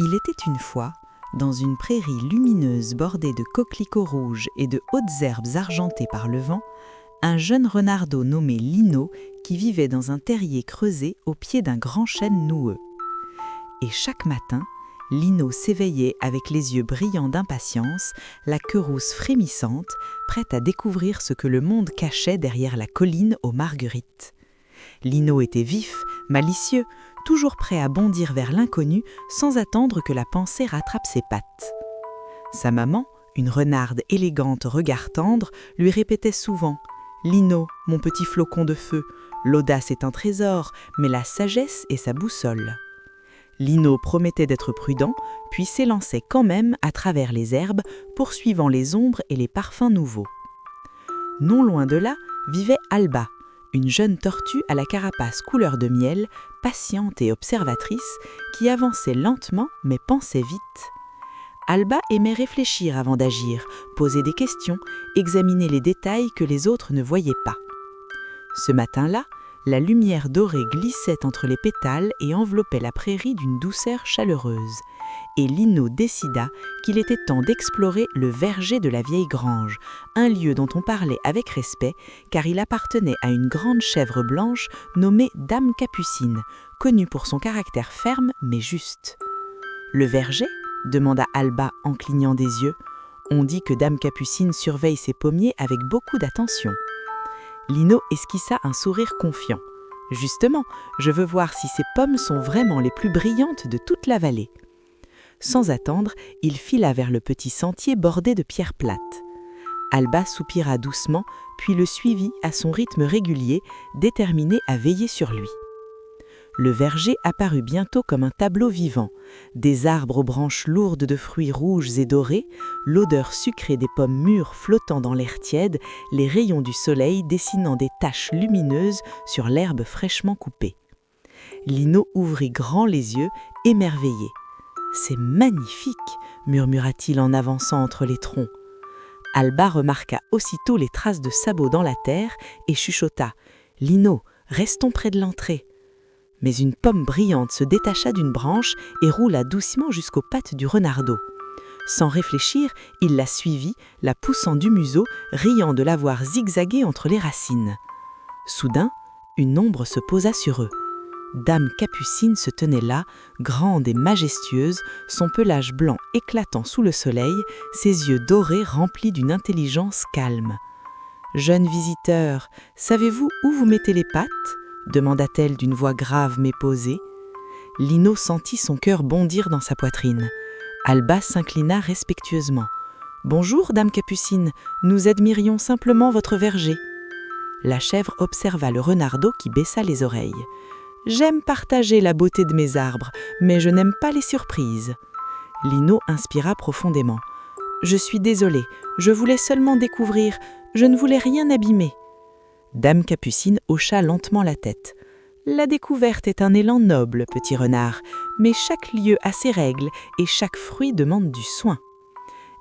Il était une fois, dans une prairie lumineuse bordée de coquelicots rouges et de hautes herbes argentées par le vent, un jeune renardeau nommé Lino qui vivait dans un terrier creusé au pied d'un grand chêne noueux. Et chaque matin, Lino s'éveillait avec les yeux brillants d'impatience, la queue rousse frémissante, prête à découvrir ce que le monde cachait derrière la colline aux marguerites. Lino était vif, malicieux, toujours prêt à bondir vers l'inconnu sans attendre que la pensée rattrape ses pattes. Sa maman, une renarde élégante au regard tendre, lui répétait souvent « Lino, mon petit flocon de feu, l'audace est un trésor, mais la sagesse est sa boussole. » Lino promettait d'être prudent, puis s'élançait quand même à travers les herbes, poursuivant les ombres et les parfums nouveaux. Non loin de là vivait Alba, une jeune tortue à la carapace couleur de miel, patiente et observatrice, qui avançait lentement mais pensait vite. Alba aimait réfléchir avant d'agir, poser des questions, examiner les détails que les autres ne voyaient pas. Ce matin-là, la lumière dorée glissait entre les pétales et enveloppait la prairie d'une douceur chaleureuse. Et Lino décida qu'il était temps d'explorer le verger de la vieille grange, un lieu dont on parlait avec respect, car il appartenait à une grande chèvre blanche nommée Dame Capucine, connue pour son caractère ferme mais juste. « Le verger ?» demanda Alba en clignant des yeux. « On dit que Dame Capucine surveille ses pommiers avec beaucoup d'attention. » Lino esquissa un sourire confiant. « Justement, je veux voir si ces pommes sont vraiment les plus brillantes de toute la vallée. » Sans attendre, il fila vers le petit sentier bordé de pierres plates. Alba soupira doucement, puis le suivit à son rythme régulier, déterminé à veiller sur lui. Le verger apparut bientôt comme un tableau vivant. Des arbres aux branches lourdes de fruits rouges et dorés, l'odeur sucrée des pommes mûres flottant dans l'air tiède, les rayons du soleil dessinant des taches lumineuses sur l'herbe fraîchement coupée. Lino ouvrit grand les yeux, émerveillé. « C'est magnifique !» murmura-t-il en avançant entre les troncs. Alba remarqua aussitôt les traces de sabots dans la terre et chuchota « Lino, restons près de l'entrée !» Mais une pomme brillante se détacha d'une branche et roula doucement jusqu'aux pattes du renardeau. Sans réfléchir, il la suivit, la poussant du museau, riant de la voir zigzaguer entre les racines. Soudain, une ombre se posa sur eux. Dame Capucine se tenait là, grande et majestueuse, son pelage blanc éclatant sous le soleil, ses yeux dorés remplis d'une intelligence calme. « Jeune visiteur, savez-vous où vous mettez les pattes ?» demanda-t-elle d'une voix grave mais posée. Lino sentit son cœur bondir dans sa poitrine. Alba s'inclina respectueusement. « Bonjour, Dame Capucine, nous admirions simplement votre verger. » La chèvre observa le renardeau qui baissa les oreilles. « J'aime partager la beauté de mes arbres, mais je n'aime pas les surprises. » Lino inspira profondément. « Je suis désolée, je voulais seulement découvrir, je ne voulais rien abîmer. » Dame Capucine hocha lentement la tête. « La découverte est un élan noble, petit renard, mais chaque lieu a ses règles et chaque fruit demande du soin. »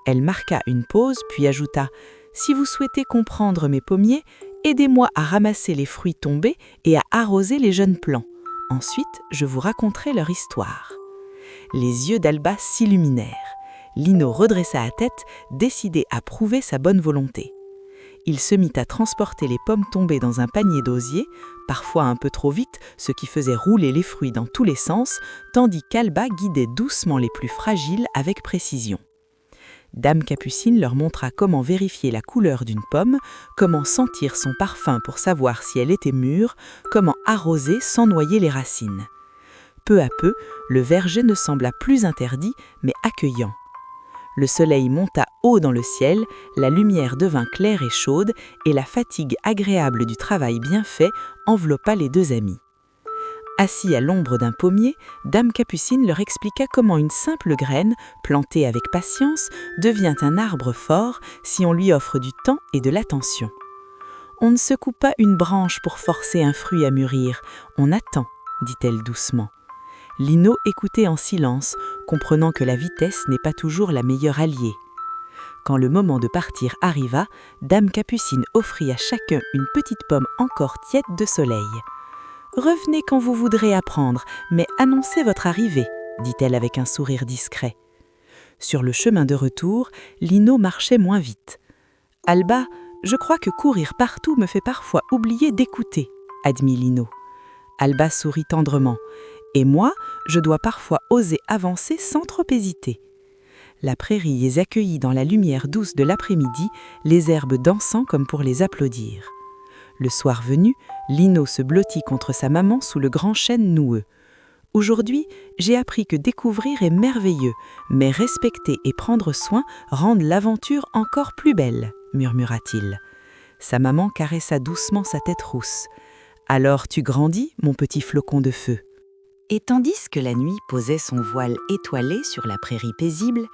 Elle marqua une pause, puis ajouta « Si vous souhaitez comprendre mes pommiers, aidez-moi à ramasser les fruits tombés et à arroser les jeunes plants. Ensuite, je vous raconterai leur histoire. » Les yeux d'Alba s'illuminèrent. Lino redressa la tête, décidé à prouver sa bonne volonté. Il se mit à transporter les pommes tombées dans un panier d'osier, parfois un peu trop vite, ce qui faisait rouler les fruits dans tous les sens, tandis qu'Alba guidait doucement les plus fragiles avec précision. Dame Capucine leur montra comment vérifier la couleur d'une pomme, comment sentir son parfum pour savoir si elle était mûre, comment arroser sans noyer les racines. Peu à peu, le verger ne sembla plus interdit, mais accueillant. Le soleil monta haut dans le ciel, la lumière devint claire et chaude, et la fatigue agréable du travail bien fait enveloppa les deux amis. Assis à l'ombre d'un pommier, Dame Capucine leur expliqua comment une simple graine, plantée avec patience, devient un arbre fort si on lui offre du temps et de l'attention. On ne secoue pas une branche pour forcer un fruit à mûrir, on attend, dit-elle doucement. Lino écoutait en silence, comprenant que la vitesse n'est pas toujours la meilleure alliée. Quand le moment de partir arriva, Dame Capucine offrit à chacun une petite pomme encore tiède de soleil. « Revenez quand vous voudrez apprendre, mais annoncez votre arrivée, » dit-elle avec un sourire discret. Sur le chemin de retour, Lino marchait moins vite. « Alba, je crois que courir partout me fait parfois oublier d'écouter, » admit Lino. Alba sourit tendrement. « Et moi, je dois parfois oser avancer sans trop hésiter. » La prairie les accueillit dans la lumière douce de l'après-midi, les herbes dansant comme pour les applaudir. Le soir venu, Lino se blottit contre sa maman sous le grand chêne noueux. « Aujourd'hui, j'ai appris que découvrir est merveilleux, mais respecter et prendre soin rendent l'aventure encore plus belle, » murmura-t-il. Sa maman caressa doucement sa tête rousse. « Alors tu grandis, mon petit flocon de feu ?» Et tandis que la nuit posait son voile étoilé sur la prairie paisible,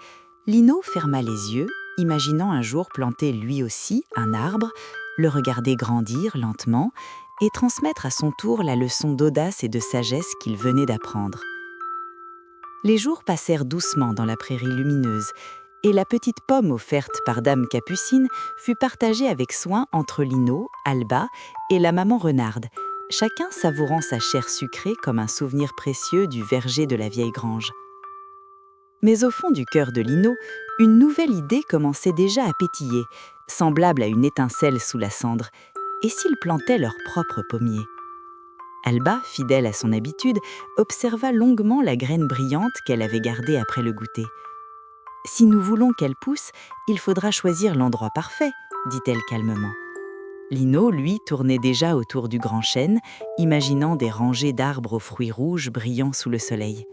Lino ferma les yeux, imaginant un jour planter lui aussi un arbre, le regarder grandir lentement et transmettre à son tour la leçon d'audace et de sagesse qu'il venait d'apprendre. Les jours passèrent doucement dans la prairie lumineuse, et la petite pomme offerte par Dame Capucine fut partagée avec soin entre Lino, Alba et la maman renarde, chacun savourant sa chair sucrée comme un souvenir précieux du verger de la vieille grange. Mais au fond du cœur de Lino, une nouvelle idée commençait déjà à pétiller, semblable à une étincelle sous la cendre. Et s'ils plantaient leur propre pommier? Alba, fidèle à son habitude, observa longuement la graine brillante qu'elle avait gardée après le goûter. « Si nous voulons qu'elle pousse, il faudra choisir l'endroit parfait, » dit-elle calmement. Lino, lui, tournait déjà autour du grand chêne, imaginant des rangées d'arbres aux fruits rouges brillant sous le soleil.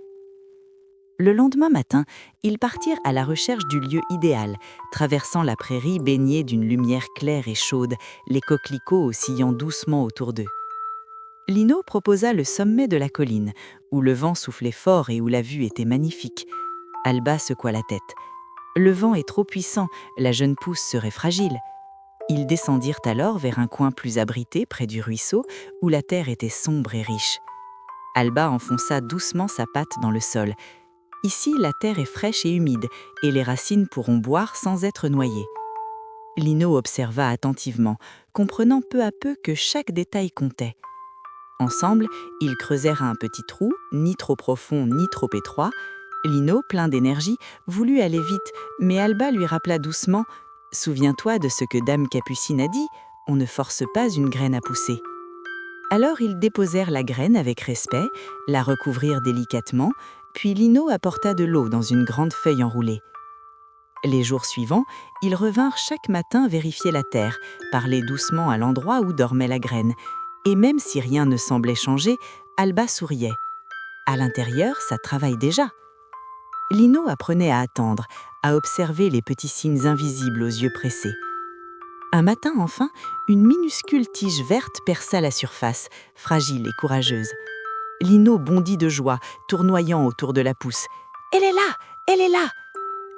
Le lendemain matin, ils partirent à la recherche du lieu idéal, traversant la prairie baignée d'une lumière claire et chaude, les coquelicots oscillant doucement autour d'eux. Lino proposa le sommet de la colline, où le vent soufflait fort et où la vue était magnifique. Alba secoua la tête. Le vent est trop puissant, la jeune pousse serait fragile. Ils descendirent alors vers un coin plus abrité près du ruisseau, où la terre était sombre et riche. Alba enfonça doucement sa patte dans le sol. Ici, la terre est fraîche et humide, et les racines pourront boire sans être noyées. Lino observa attentivement, comprenant peu à peu que chaque détail comptait. Ensemble, ils creusèrent un petit trou, ni trop profond ni trop étroit. Lino, plein d'énergie, voulut aller vite, mais Alba lui rappela doucement « Souviens-toi de ce que Dame Capucine a dit, on ne force pas une graine à pousser. » Alors ils déposèrent la graine avec respect, la recouvrirent délicatement, puis Lino apporta de l'eau dans une grande feuille enroulée. Les jours suivants, ils revinrent chaque matin vérifier la terre, parler doucement à l'endroit où dormait la graine. Et même si rien ne semblait changer, Alba souriait. À l'intérieur, ça travaille déjà. Lino apprenait à attendre, à observer les petits signes invisibles aux yeux pressés. Un matin, enfin, une minuscule tige verte perça la surface, fragile et courageuse. Lino bondit de joie, tournoyant autour de la pousse. « Elle est là! Elle est là !»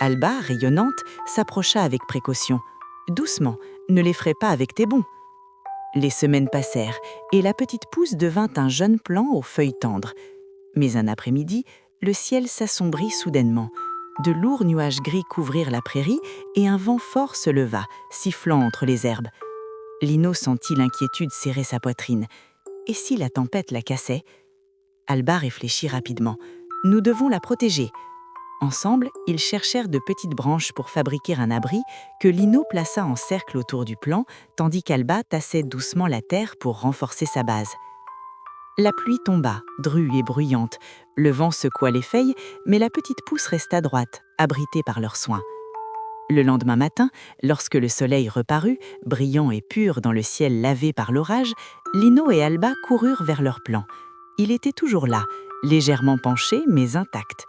Alba, rayonnante, s'approcha avec précaution. « Doucement, ne l'effraie pas avec tes bonds. » Les semaines passèrent, et la petite pousse devint un jeune plant aux feuilles tendres. Mais un après-midi, le ciel s'assombrit soudainement. De lourds nuages gris couvrirent la prairie, et un vent fort se leva, sifflant entre les herbes. Lino sentit l'inquiétude serrer sa poitrine. Et si la tempête la cassait? Alba réfléchit rapidement. « Nous devons la protéger. » Ensemble, ils cherchèrent de petites branches pour fabriquer un abri que Lino plaça en cercle autour du plant, tandis qu'Alba tassait doucement la terre pour renforcer sa base. La pluie tomba, drue et bruyante. Le vent secoua les feuilles, mais la petite pousse resta droite, abritée par leurs soins. Le lendemain matin, lorsque le soleil reparut, brillant et pur dans le ciel lavé par l'orage, Lino et Alba coururent vers leur plant. Il était toujours là, légèrement penché mais intact.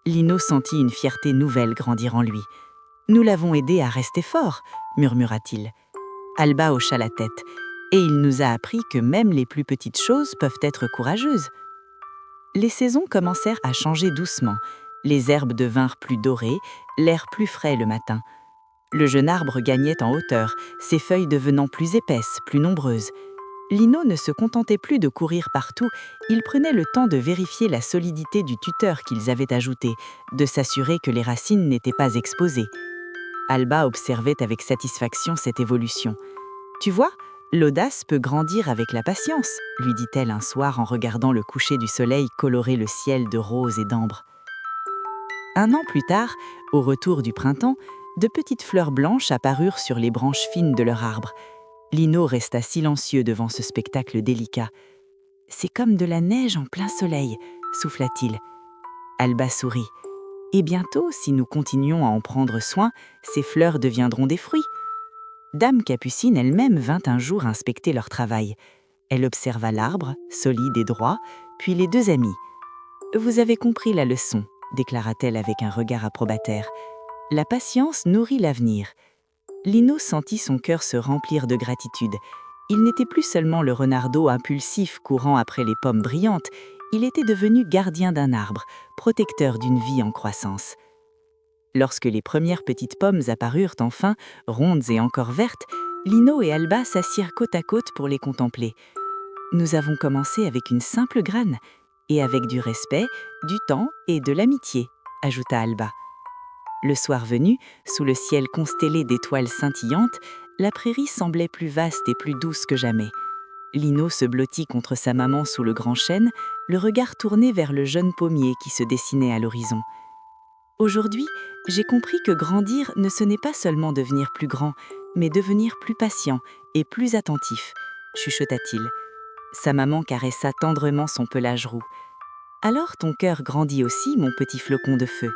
Lino sentit une fierté nouvelle grandir en lui. « Nous l'avons aidé à rester fort », murmura-t-il. Alba hocha la tête. « Et il nous a appris que même les plus petites choses peuvent être courageuses. » Les saisons commencèrent à changer doucement. Les herbes devinrent plus dorées, l'air plus frais le matin. Le jeune arbre gagnait en hauteur, ses feuilles devenant plus épaisses, plus nombreuses. Lino ne se contentait plus de courir partout, il prenait le temps de vérifier la solidité du tuteur qu'ils avaient ajouté, de s'assurer que les racines n'étaient pas exposées. Alba observait avec satisfaction cette évolution. « Tu vois, l'audace peut grandir avec la patience », lui dit-elle un soir en regardant le coucher du soleil colorer le ciel de rose et d'ambre. 1 an plus tard, au retour du printemps, de petites fleurs blanches apparurent sur les branches fines de leur arbre. Lino resta silencieux devant ce spectacle délicat. « C'est comme de la neige en plein soleil », souffla-t-il. Alba sourit. « Et bientôt, si nous continuons à en prendre soin, ces fleurs deviendront des fruits. » Dame Capucine elle-même vint un jour inspecter leur travail. Elle observa l'arbre, solide et droit, puis les 2 amis. « Vous avez compris la leçon », déclara-t-elle avec un regard approbateur. « La patience nourrit l'avenir. » Lino sentit son cœur se remplir de gratitude. Il n'était plus seulement le renardeau impulsif courant après les pommes brillantes, il était devenu gardien d'un arbre, protecteur d'une vie en croissance. Lorsque les premières petites pommes apparurent enfin, rondes et encore vertes, Lino et Alba s'assirent côte à côte pour les contempler. « Nous avons commencé avec une simple graine, et avec du respect, du temps et de l'amitié », ajouta Alba. Le soir venu, sous le ciel constellé d'étoiles scintillantes, la prairie semblait plus vaste et plus douce que jamais. Lino se blottit contre sa maman sous le grand chêne, le regard tourné vers le jeune pommier qui se dessinait à l'horizon. « Aujourd'hui, j'ai compris que grandir ce n'est pas seulement devenir plus grand, mais devenir plus patient et plus attentif, » chuchota-t-il. Sa maman caressa tendrement son pelage roux. « Alors ton cœur grandit aussi, mon petit flocon de feu. »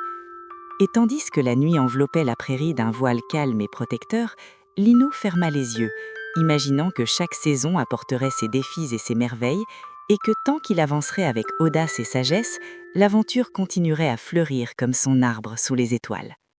Et tandis que la nuit enveloppait la prairie d'un voile calme et protecteur, Lino ferma les yeux, imaginant que chaque saison apporterait ses défis et ses merveilles, et que tant qu'il avancerait avec audace et sagesse, l'aventure continuerait à fleurir comme son arbre sous les étoiles.